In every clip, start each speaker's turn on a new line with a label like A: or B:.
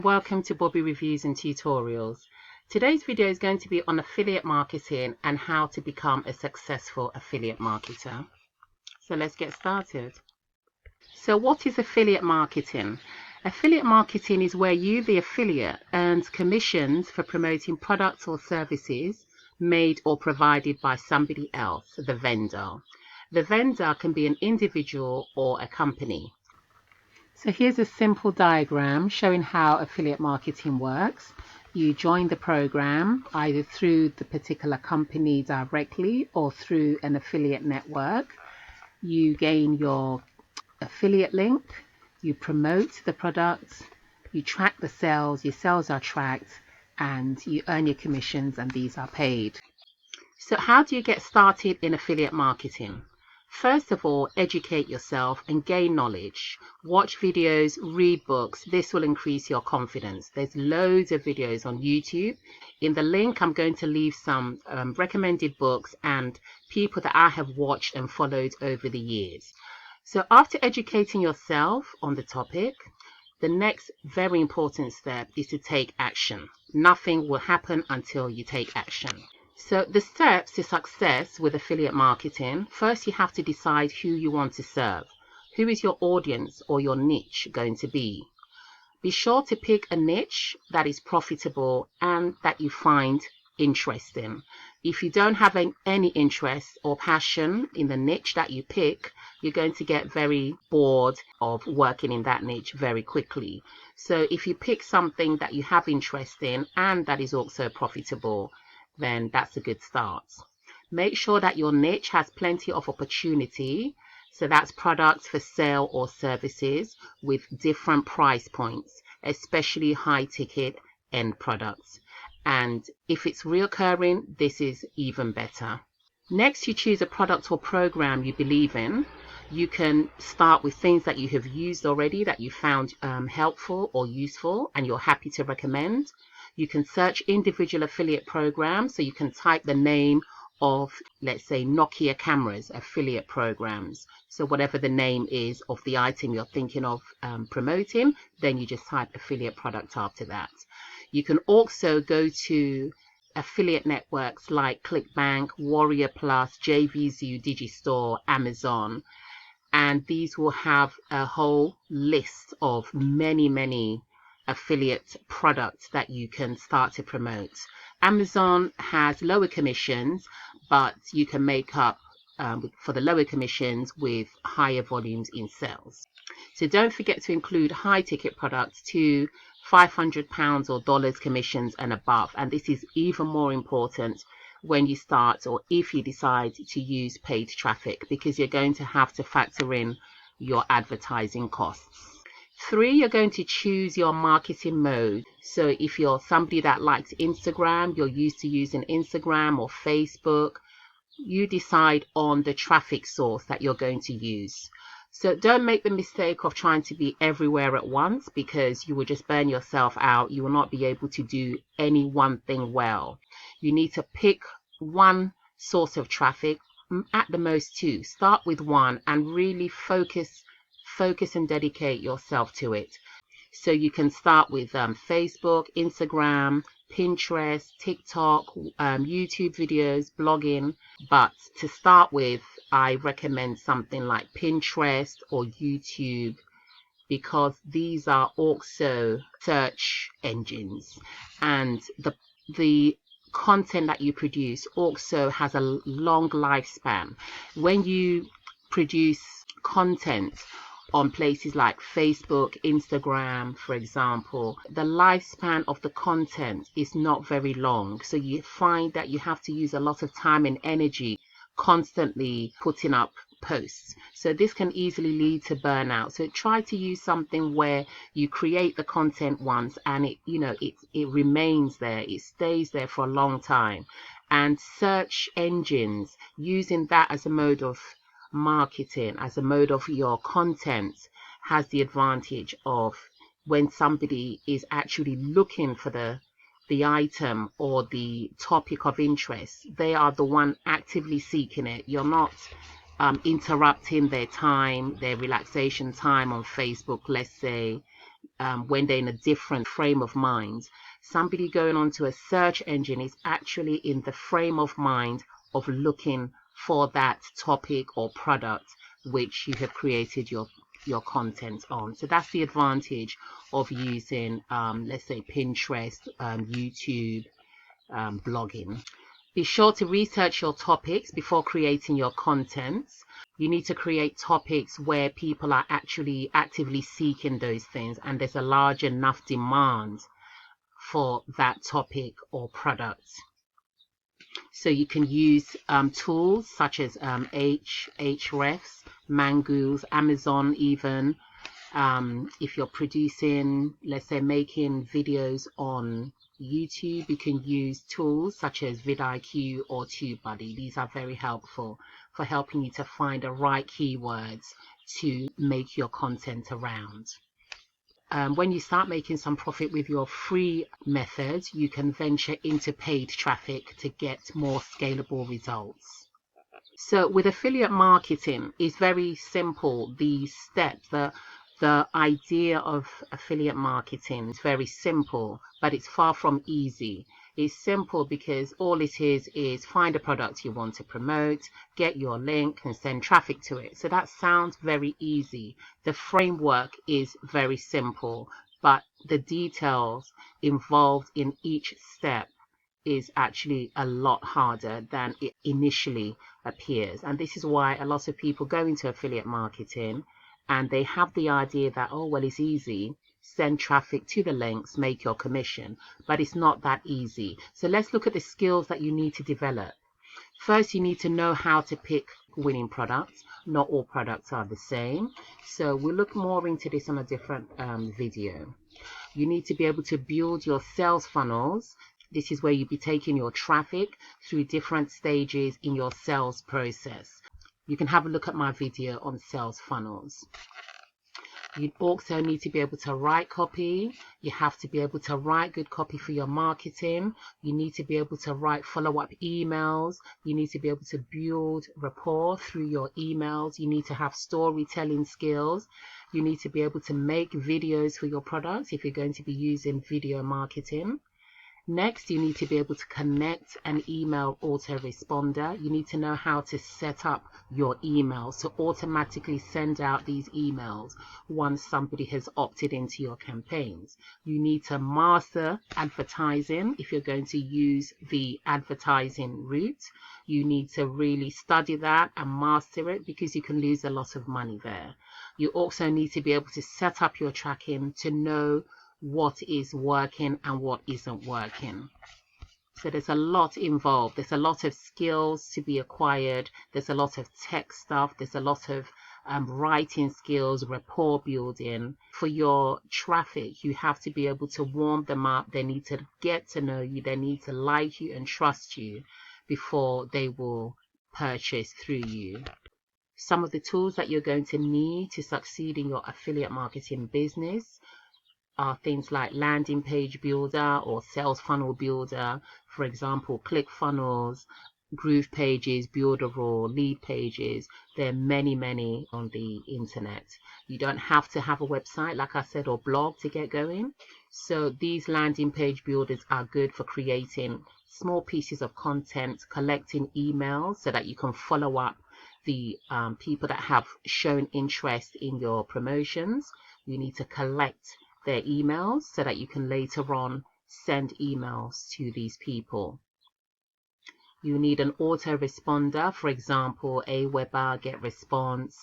A: welcome to Bobby Reviews and Tutorials. Today's video is going to be on affiliate marketing and how to become a successful affiliate marketer. So let's get started. So what is affiliate marketing? Affiliate marketing is where you, the affiliate, earns commissions for promoting products or services made or provided by somebody else, the vendor. The vendor can be an individual or a company. So here's a simple diagram showing how affiliate marketing works. You join the program either through the particular company directly or through an affiliate network. You gain your affiliate link, you promote the product, you track the sales, your sales are tracked, and you earn your commissions, and these are paid. So how do you get started in affiliate marketing? First of all, educate yourself and gain knowledge. Watch videos, read books. This will increase your confidence. There's loads of videos on YouTube. In the link, I'm going to leave some recommended books and people that I have watched and followed over the years. So after educating yourself on the topic, the next very important step is to take action. Nothing will happen until you take action. So the steps to success with affiliate marketing: first, you have to decide who you want to serve. Who is your audience or your niche going to be? Be sure to pick a niche that is profitable and that you find interesting. If you don't have any interest or passion in the niche that you pick, you're going to get very bored of working in that niche very quickly. So if you pick something that you have interest in and that is also profitable, then that's a good start. Make sure that your niche has plenty of opportunity. So that's products for sale or services with different price points, especially high ticket end products. And if it's recurring, this is even better. Next, you choose a product or program you believe in. You can start with things that you have used already that you found helpful or useful and you're happy to recommend. You can search individual affiliate programs, so you can type the name of, let's say, Nokia cameras affiliate programs. So whatever the name is of the item you're thinking of promoting, then you just type affiliate product after that. You can also go to affiliate networks like Clickbank, WarriorPlus JVZoo, Digistore, Amazon, and these will have a whole list of many affiliate products that you can start to promote. Amazon has lower commissions, but you can make up for the lower commissions with higher volumes in sales. So don't forget to include high ticket products to £500 or dollars commissions and above. And this is even more important when you start or if you decide to use paid traffic, because you're going to have to factor in your advertising costs. 3, you're going to choose your marketing mode. So if you're somebody that likes Instagram, you're used to using Instagram or Facebook, you decide on the traffic source that you're going to use. So don't make the mistake of trying to be everywhere at once, because you will just burn yourself out. You will not be able to do any one thing well. You need to pick one source of traffic, at the most 2. Start with one and really focus and dedicate yourself to it. So you can start with Facebook, Instagram, Pinterest, TikTok, YouTube videos, blogging. But to start with, I recommend something like Pinterest or YouTube, because these are also search engines, and the content that you produce also has a long lifespan. When you produce content on places like Facebook, Instagram, for example, the lifespan of the content is not very long. So you find that you have to use a lot of time and energy constantly putting up posts. So this can easily lead to burnout. So try to use something where you create the content once and it remains there, it stays there for a long time. And search engines, using that as a mode of marketing, as a mode of your content, has the advantage of when somebody is actually looking for the item or the topic of interest, they are the one actively seeking it. You're not interrupting their time, their relaxation time on Facebook, let's say, when they're in a different frame of mind. Somebody going onto a search engine is actually in the frame of mind of looking for that topic or product which you have created your content on. So that's the advantage of using, let's say, Pinterest, YouTube, blogging. Be sure to research your topics before creating your content. You need to create topics where people are actually actively seeking those things and there's a large enough demand for that topic or product. So you can use tools such as Ahrefs, Mangools, Amazon even. If you're producing, let's say, making videos on YouTube, you can use tools such as vidIQ or TubeBuddy. These are very helpful for helping you to find the right keywords to make your content around. When you start making some profit with your free methods, you can venture into paid traffic to get more scalable results. So with affiliate marketing, it's very simple. The steps, the idea of affiliate marketing is very simple, but it's far from easy. It's simple because all it is find a product you want to promote, get your link and send traffic to it. So that sounds very easy. The framework is very simple, but the details involved in each step is actually a lot harder than it initially appears. And this is why a lot of people go into affiliate marketing and they have the idea that, oh, well, it's easy. Send traffic to the links, make your commission. But it's not that easy. So let's look at the skills that you need to develop. First, you need to know how to pick winning products. Not all products are the same. So we'll look more into this on a different video. You need to be able to build your sales funnels. This is where you'll be taking your traffic through different stages in your sales process. You can have a look at my video on sales funnels. You also need to be able to write copy. You have to be able to write good copy for your marketing. You need to be able to write follow-up emails. You need to be able to build rapport through your emails. You need to have storytelling skills. You need to be able to make videos for your products if you're going to be using video marketing. Next, you need to be able to connect an email autoresponder. You need to know how to set up your emails to automatically send out these emails once somebody has opted into your campaigns. You need to master advertising if you're going to use the advertising route. You need to really study that and master it because you can lose a lot of money there. You also need to be able to set up your tracking to know what is working and what isn't working. So there's a lot involved. There's a lot of skills to be acquired. There's a lot of tech stuff. There's a lot of writing skills, rapport building. For your traffic, you have to be able to warm them up. They need to get to know you. They need to like you and trust you before they will purchase through you. Some of the tools that you're going to need to succeed in your affiliate marketing business are things like landing page builder or sales funnel builder, for example, ClickFunnels, Groove Pages, Builderall, Lead Pages. There are many on the internet. You don't have to have a website, like I said, or blog to get going. So these landing page builders are good for creating small pieces of content, collecting emails so that you can follow up the people that have shown interest in your promotions. You need to collect their emails so that you can later on send emails to these people. You need an autoresponder, for example, Aweber, GetResponse.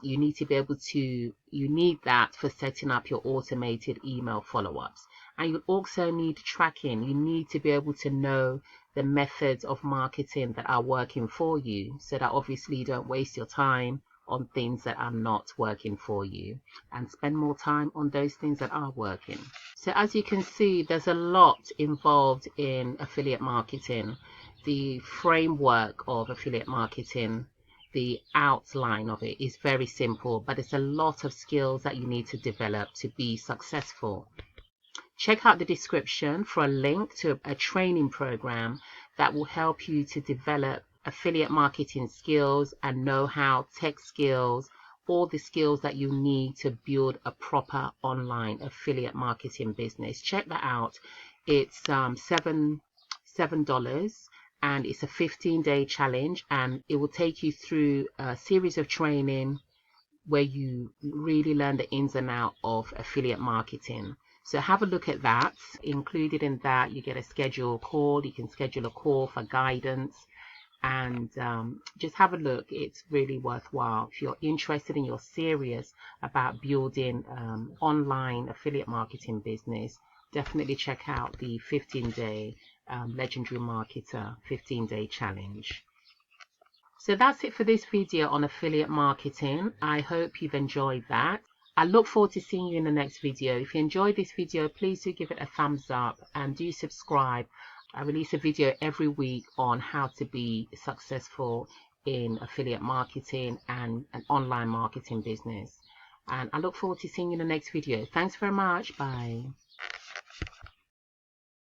A: You need to be able to, you need that for setting up your automated email follow-ups. And you also need tracking. You need to be able to know the methods of marketing that are working for you so that obviously you don't waste your time on things that are not working for you and spend more time on those things that are working. So as you can see, there's a lot involved in affiliate marketing. The framework of affiliate marketing, the outline of it is very simple, but it's a lot of skills that you need to develop to be successful. Check out the description for a link to a training program that will help you to develop affiliate marketing skills and know-how, tech skills,
B: all the skills that you need to build a proper online affiliate marketing business. Check that out. It's $7 and it's a 15-day challenge, and it will take you through a series of training where you really learn the ins and outs of affiliate marketing. So have a look at that. Included in that, you get a scheduled call. You can schedule a call for guidance, and just have a look. It's really worthwhile. If you're interested and you're serious about building online affiliate marketing business, definitely check out the 15-day Legendary Marketer 15-day challenge. So that's it for this video on affiliate marketing. I hope you've enjoyed that. I look forward to seeing you in the next video. If you enjoyed this video, please do give it a thumbs up and do subscribe. I release a video every week on how to be successful in affiliate marketing and an online marketing business. And I look forward to seeing you in the next video. Thanks very much. Bye.